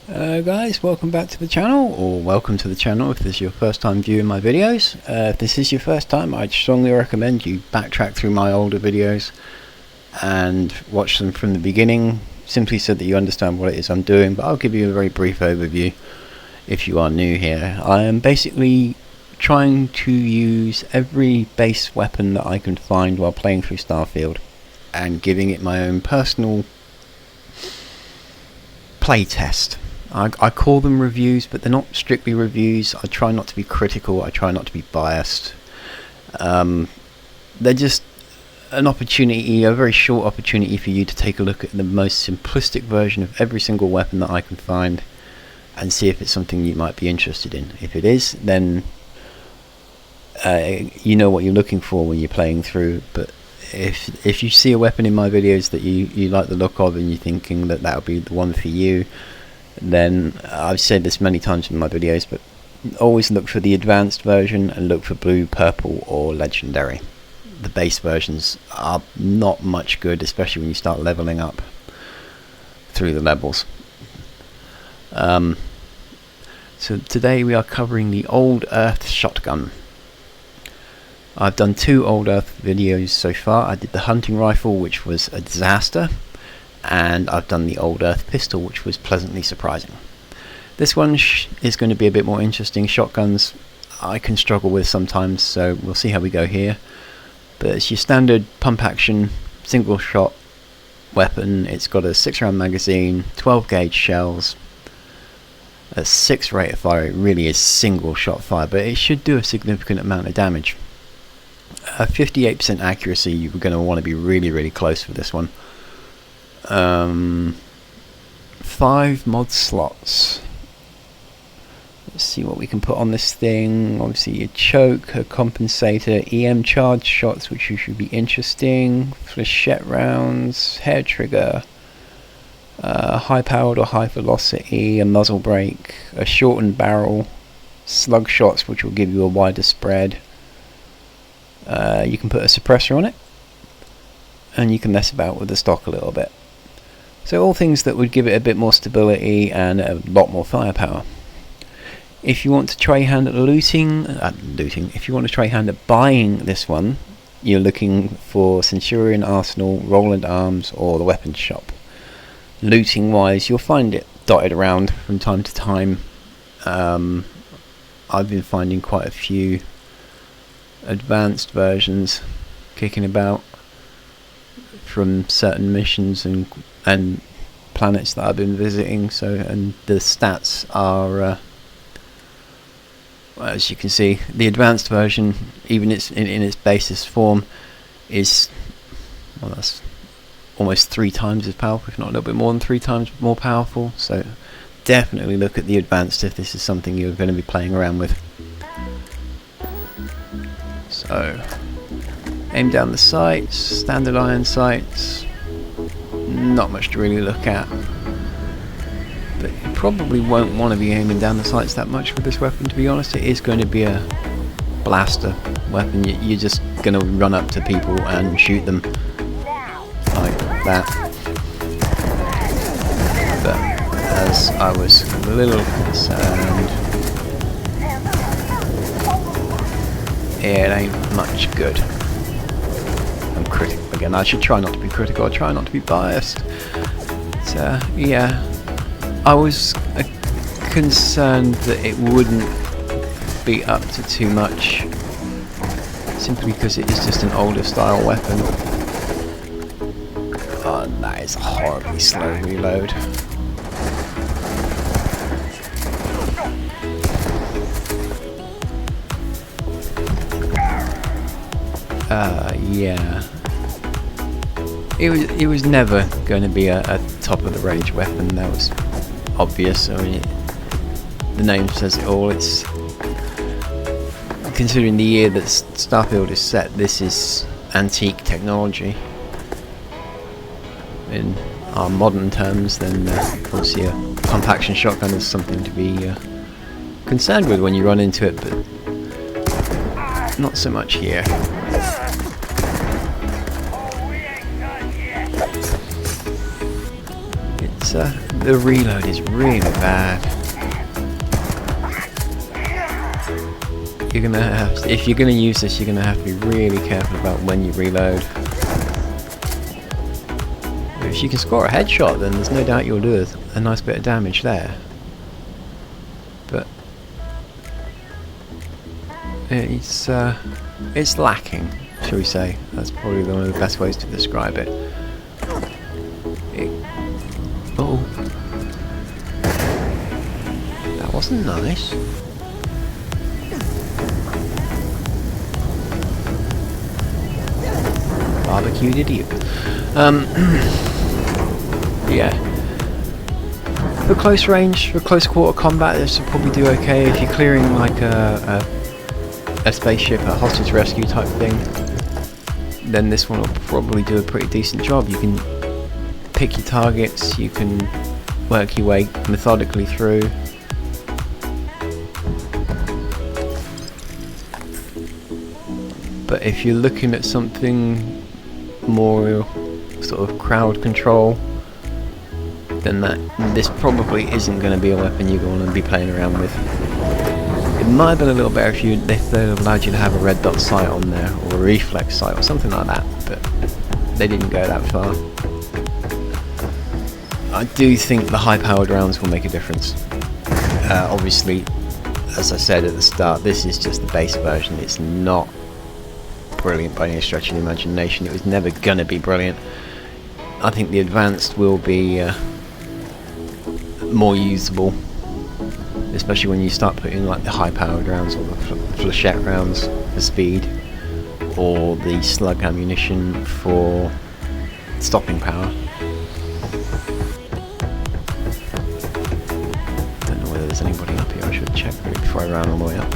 Guys, welcome back to the channel, or welcome to the channel if this is your first time viewing my videos. If this is your first time, I'd strongly recommend you backtrack through my older videos and watch them from the beginning, simply so that you understand what it is I'm doing, but I'll give you a very brief overview if you are new here. I am basically trying to use every base weapon that I can find while playing through Starfield and giving it my own personal play test. I call them reviews, but they're not strictly reviews. I try not to be critical, I try not to be biased. They're just an opportunity, a very short opportunity for you to take a look at the most simplistic version of every single weapon that I can find and see if it's something you might be interested in. If it is, then you know what you're looking for when you're playing through. But if you see a weapon in my videos that you like the look of and you're thinking that would be the one for you, then I've said this many times in my videos, but always look for the advanced version and look for blue, purple or legendary. The base versions are not much good, especially when you start leveling up through the levels. So today we are covering the Old Earth shotgun. I've done 2 Old Earth videos so far. I did the hunting rifle, which was a disaster, and I've done the Old Earth pistol, which was pleasantly surprising. This one is going to be a bit more interesting. Shotguns I can struggle with sometimes, so we'll see how we go here. But it's your standard pump action single shot weapon. It's got a 6-round magazine, 12 gauge shells, a 6 rate of fire. It really is single shot fire, but it should do a significant amount of damage. 58% accuracy. You're going to want to be really close for this one. 5 mod slots. Let's see what we can put on this thing. Obviously a choke, a compensator, EM charge shots, which should be interesting, flechette rounds, hair trigger, high powered or high velocity, a muzzle brake, a shortened barrel, slug shots, which will give you a wider spread. You can put a suppressor on it, and you can mess about with the stock a little bit. So all things that would give it a bit more stability and a lot more firepower. If you want to try hand at if you want to try hand at buying this one, you're looking for Centurion Arsenal, Roland Arms or the weapons shop. Looting wise, you'll find it dotted around from time to time. I've been finding quite a few advanced versions kicking about from certain missions and planets that I've been visiting. So, and the stats are well, as you can see, the advanced version, even in its basis form, is, well, that's almost 3 times as powerful, if not a little bit more than 3 times more powerful. So definitely look at the advanced if this is something you're going to be playing around with. So aim down the sights, standard iron sights, not much to really look at, but you probably won't want to be aiming down the sights that much with this weapon, to be honest. It is going to be a blaster weapon. You're just going to run up to people and shoot them like that. But as I was a little concerned, it ain't much good. I'm critical again. I should try not to be critical. I try not to be biased. So yeah, I was concerned that it wouldn't be up to too much, simply because it is just an older style weapon. Oh, and that is a horribly slow reload. Yeah. It was never going to be a top of the range weapon. That was obvious. I mean, the name says it all. It's, considering the year that Starfield is set, this is antique technology. In our modern terms, then obviously a pump action shotgun is something to be concerned with when you run into it, but not so much here. it's the reload is really bad. You're gonna have, if you're gonna use this, you're gonna have to be really careful about when you reload. If you can score a headshot, then there's no doubt you'll do a nice bit of damage there. But it's lacking, shall we say? That's probably one of the best ways to describe it. Oh, that wasn't nice. Barbecued idiot. Yeah. For close range, for close quarter combat, this will probably do okay. If you're clearing like a spaceship, a hostage rescue type thing, then this one will probably do a pretty decent job. You can pick your targets, you can work your way methodically through. But if you're looking at something more sort of crowd control, then this probably isn't going to be a weapon you're going to be playing around with. It might have been a little better if they allowed you to have a red dot sight on there, or a reflex sight, or something like that, but they didn't go that far. I do think the high-powered rounds will make a difference. Obviously, as I said at the start, this is just the base version. It's not brilliant by any stretch of the imagination. It was never going to be brilliant. I think the advanced will be more usable, especially when you start putting like the high-powered rounds or the flechette rounds for speed, or the slug ammunition for stopping power. Don't know whether there's anybody up here. I should check before I ran all the way up.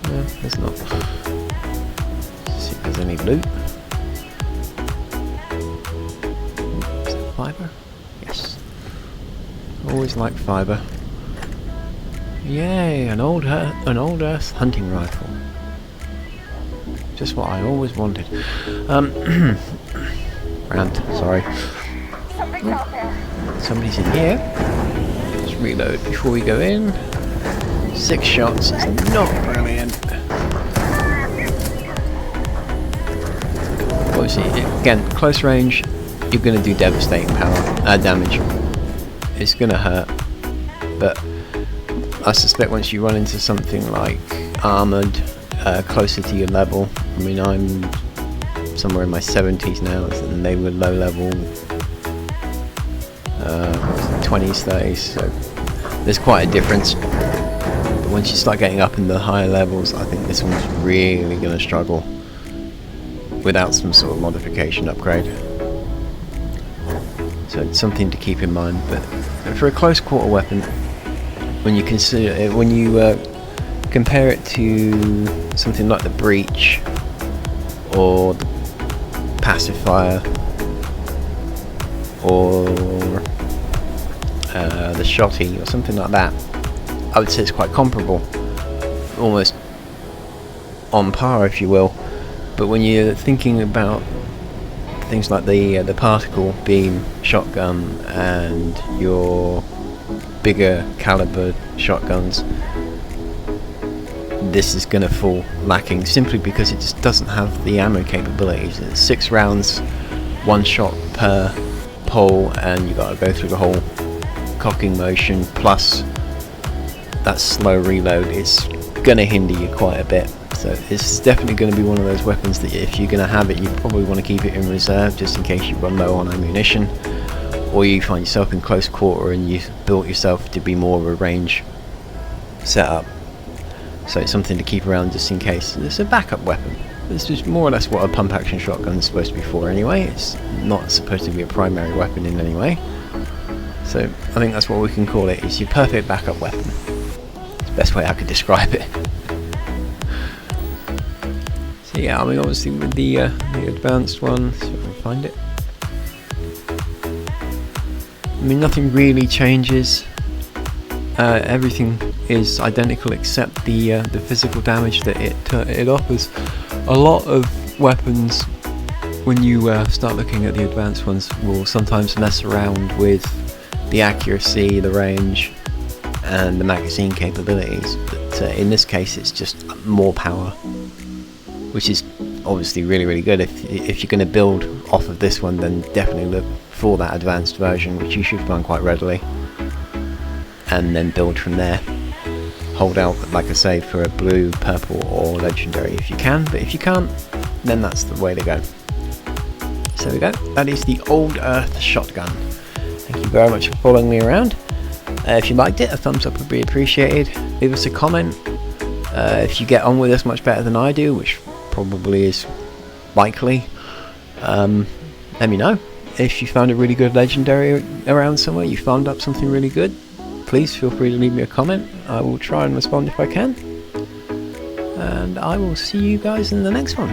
No, there's not. Let's see if there's any loot. Is that fibre? Yes. Always like fibre. Yay! An old Earth hunting rifle. Just what I always wanted. Rant. Sorry. Somebody's in here. Let's reload before we go in. 6 shots is not brilliant. Obviously, again, close range, you're going to do devastating damage. It's going to hurt, but I suspect once you run into something like armoured, closer to your level, I mean, I'm somewhere in my 70s now, and they were low level 20s, 30s, so there's quite a difference. But once you start getting up in the higher levels, I think this one's really going to struggle without some sort of modification upgrade. So it's something to keep in mind. But for a close quarter weapon, when you consider it, when you compare it to something like the breach or the pacifier or the shotty or something like that, I would say it's quite comparable, almost on par, if you will. But when you're thinking about things like the particle beam shotgun and your bigger caliber shotguns, this is going to fall lacking simply because it just doesn't have the ammo capabilities. It's 6 rounds, 1 shot per pole, and you've got to go through the whole cocking motion plus that slow reload. It's going to hinder you quite a bit. So it's definitely going to be one of those weapons that if you're going to have it, you probably want to keep it in reserve just in case you run low on ammunition, or you find yourself in close quarter and you've built yourself to be more of a range setup. So it's something to keep around just in case. It's a backup weapon. This is more or less what a pump action shotgun is supposed to be for anyway. It's not supposed to be a primary weapon in any way. So I think that's what we can call it. It's your perfect backup weapon. It's the best way I could describe it. So yeah, I mean, obviously with the advanced one, see if I can find it. I mean, nothing really changes. Everything is identical except the physical damage that it offers. A lot of weapons when you start looking at the advanced ones, will sometimes mess around with the accuracy, the range, and the magazine capabilities. But in this case, it's just more power, which is obviously really, really good. If you're going to build off of this one, then definitely look for that advanced version, which you should find quite readily, and then build from there. Hold out, like I say, for a blue, purple, or legendary if you can, but if you can't, then that's the way to go. So there we go, that is the Old Earth shotgun. Thank you very much for following me around. If you liked it, a thumbs up would be appreciated. Leave us a comment. If you get on with this much better than I do, which probably is likely, let me know. If you found a really good legendary around somewhere, you found up something really good, please feel free to leave me a comment. I will try and respond if I can. And I will see you guys in the next one.